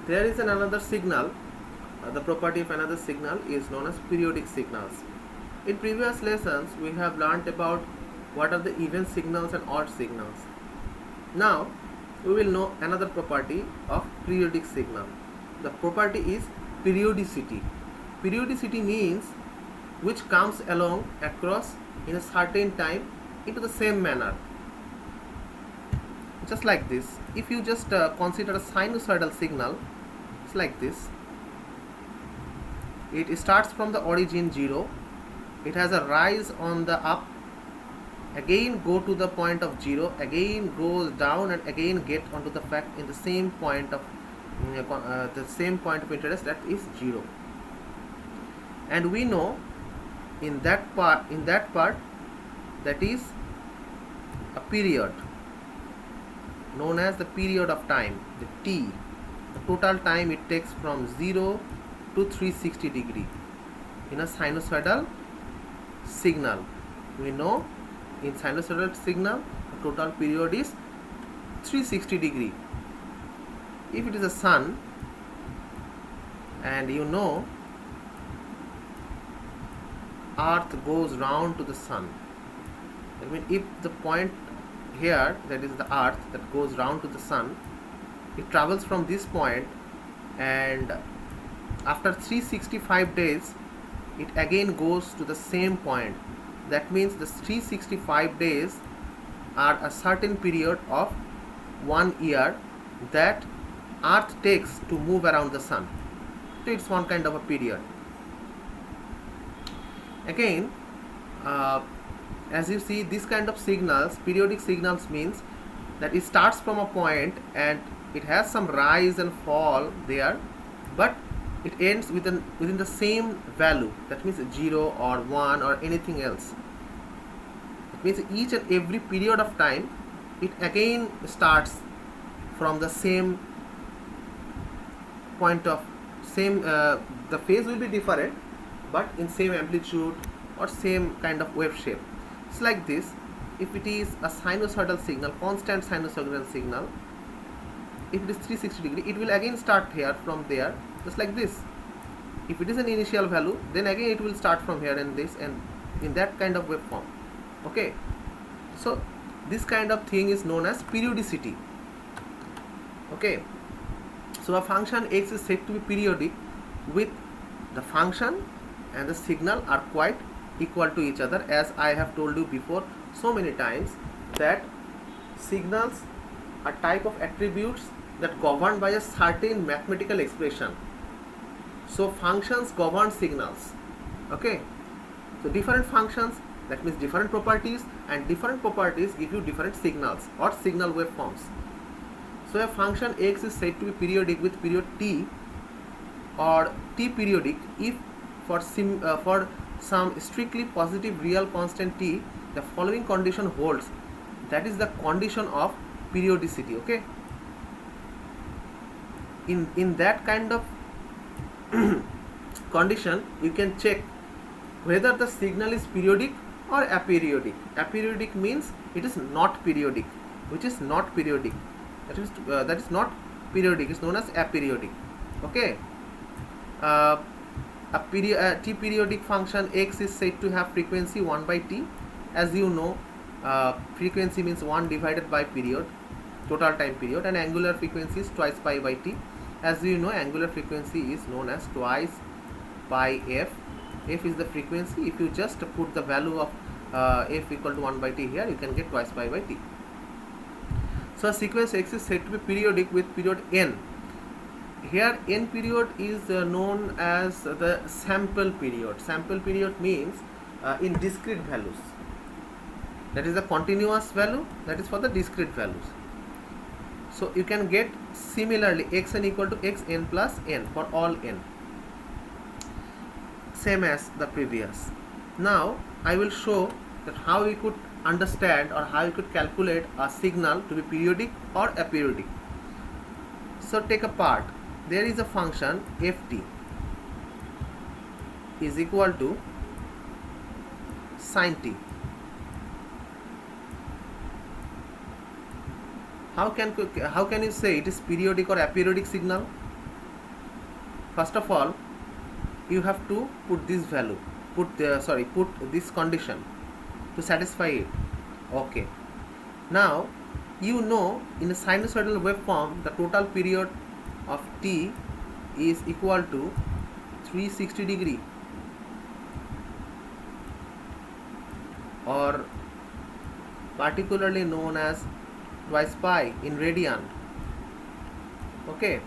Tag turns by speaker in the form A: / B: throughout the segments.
A: There is another signal. The property of another signal is known as periodic signals. In previous lessons, we have learnt about what are the even signals and odd signals. Now, we will know another property of periodic signal. The property is periodicity. Periodicity means which comes along across in a certain time into the same manner. Just like this. If you just consider a sinusoidal signal, it's like this. It starts from the origin 0. It has a rise on the up, again go to the point of 0, again goes down, and again get onto the fact in the same point of interest, that is 0. And we know in that part that is a period known as the period of time, the t. The total time it takes from 0 to 360 degree in a sinusoidal signal. We know in sinusoidal signal the total period is 360 degree. If it is a sun, and you know earth goes round to the sun, I mean if the point here, that is the earth that goes round to the sun, it travels from this point, and after 365 days it again goes to the same point. That means the 365 days are a certain period of 1 year that earth takes to move around the sun. So it's one kind of a period. Again, as you see, this kind of signals, periodic signals, means that it starts from a point and it has some rise and fall there, but it ends within the same value. That means 0 or 1 or anything else. It means each and every period of time it again starts from the same point of same the phase will be different, but in same amplitude or same kind of wave shape. It's like this. If it is a sinusoidal signal, constant sinusoidal signal, if it is 360 degree, it will again start here from there, just like this. If it is an initial value, then again it will start from here and this, and in that kind of waveform. Okay, so this kind of thing is known as periodicity. Okay, so a function x is said to be periodic with the function and the signal are quite equal to each other, as I have told you before so many times that signals are type of attributes that governed by a certain mathematical expression. So functions govern signals. Okay, so different functions, that means different properties, and different properties give you different signals or signal waveforms. So a function x is said to be periodic with period t or t periodic if for some strictly positive real constant t the following condition holds. That is the condition of periodicity. Okay, in that kind of condition you can check whether the signal is periodic or aperiodic. Aperiodic means it is not periodic, which is not periodic, that is not periodic, is known as aperiodic. Okay, t periodic function x is said to have frequency 1 by t. As you know, frequency means 1 divided by period, total time period, and angular frequency is twice pi by t. As you know, angular frequency is known as twice pi f. F is the frequency. If you just put the value of f equal to 1 by t here, you can get twice pi by t. So a sequence x is said to be periodic with period n. Here n period is known as the sample period. Sample period means in discrete values. That is the continuous value, that is for the discrete values. So you can get similarly xn equal to xn plus n for all n, same as the previous. Now I will show that how we could understand or how you could calculate a signal to be periodic or aperiodic. So take a part. There is a function ft is equal to sin t. How can you say it is periodic or aperiodic signal? first of all you have to put this value, put this condition to satisfy it. Okay, now you know in a sinusoidal waveform the total period of t is equal to 360 degree, or particularly known as twice pi in radian. Okay,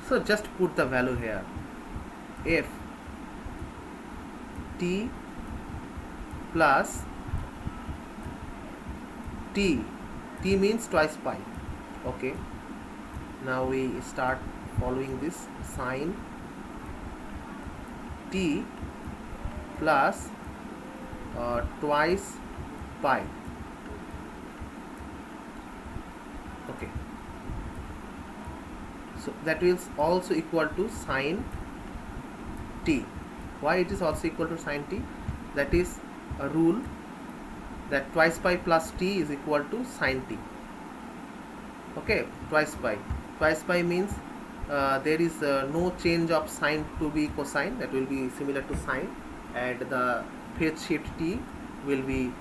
A: so just put the value here, f t plus t, t means twice pi. Okay, now we start following this sine t plus twice pi. Okay, so that is also equal to sine t. Why it is also equal to sine t? That is a rule that twice pi plus t is equal to sine t. Okay, twice pi means there is no change of sine to be cosine, that will be similar to sine, and the phase shift t will be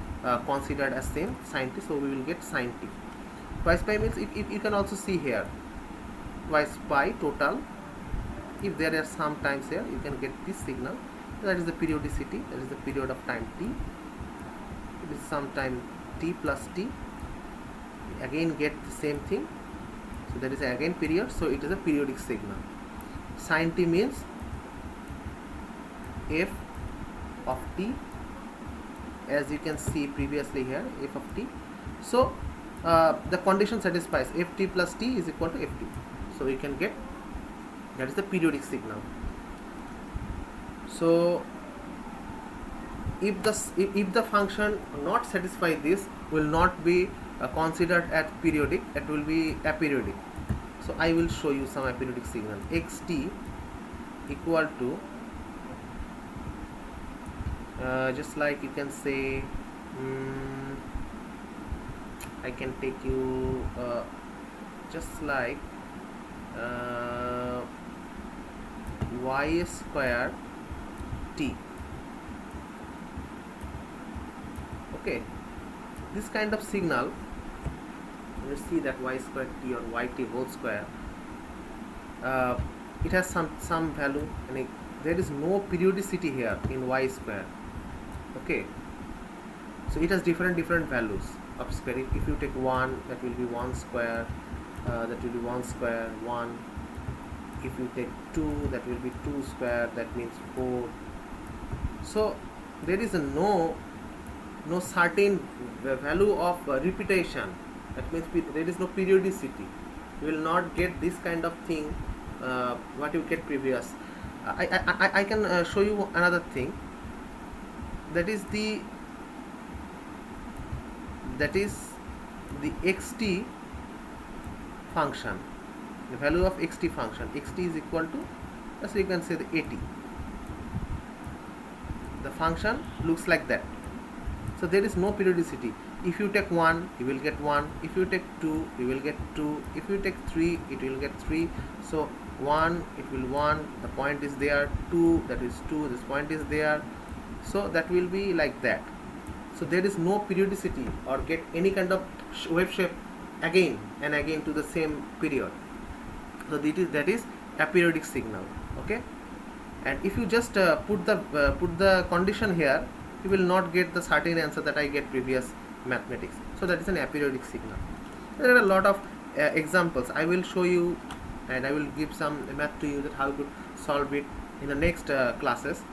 A: considered as same sine t, so we will get sine t. Twice pi means, if you can also see here, twice pi total, if there are some times here you can get this signal, that is the periodicity, that is the period of time t. It is sometime t plus t, again get the same thing, so there is again period, so it is a periodic signal. Sin t means f of t, as you can see previously here, f of t. So the condition satisfies, ft plus t is equal to ft, so we can get, that is the periodic signal. So if the function not satisfy this, will not be considered as periodic, it will be aperiodic. So I will show you some aperiodic signal. xt equal to just like you can say, I can take you just like y square t. Okay, this kind of signal, you see that y square t or yt whole square, it has some value, and there is no periodicity here in y square. Okay, so it has different values of square. If you take 1, that will be 1 square, that will be 1 square 1. If you take 2, that will be 2 square, that means 4. So there is no certain value of repetition, that means there is no periodicity. You will not get this kind of thing what you get previous. I can show you another thing, that is the xt function, the value of xt function. Xt is equal to, so you can say the 80. The function looks like that. So there is no periodicity. If you take 1, you will get 1. If you take 2, you will get 2. If you take 3, it will get 3. So 1, it will 1, the point is there. 2, that is 2, this point is there. So that will be like that. So there is no periodicity or get any kind of wave shape again and again to the same period. So that is aperiodic signal. Okay, and if you just put the condition here, you will not get the certain answer that I get previous mathematics. So that is an aperiodic signal. There are a lot of examples. I will show you, and I will give some math to you that how you could solve it in the next classes.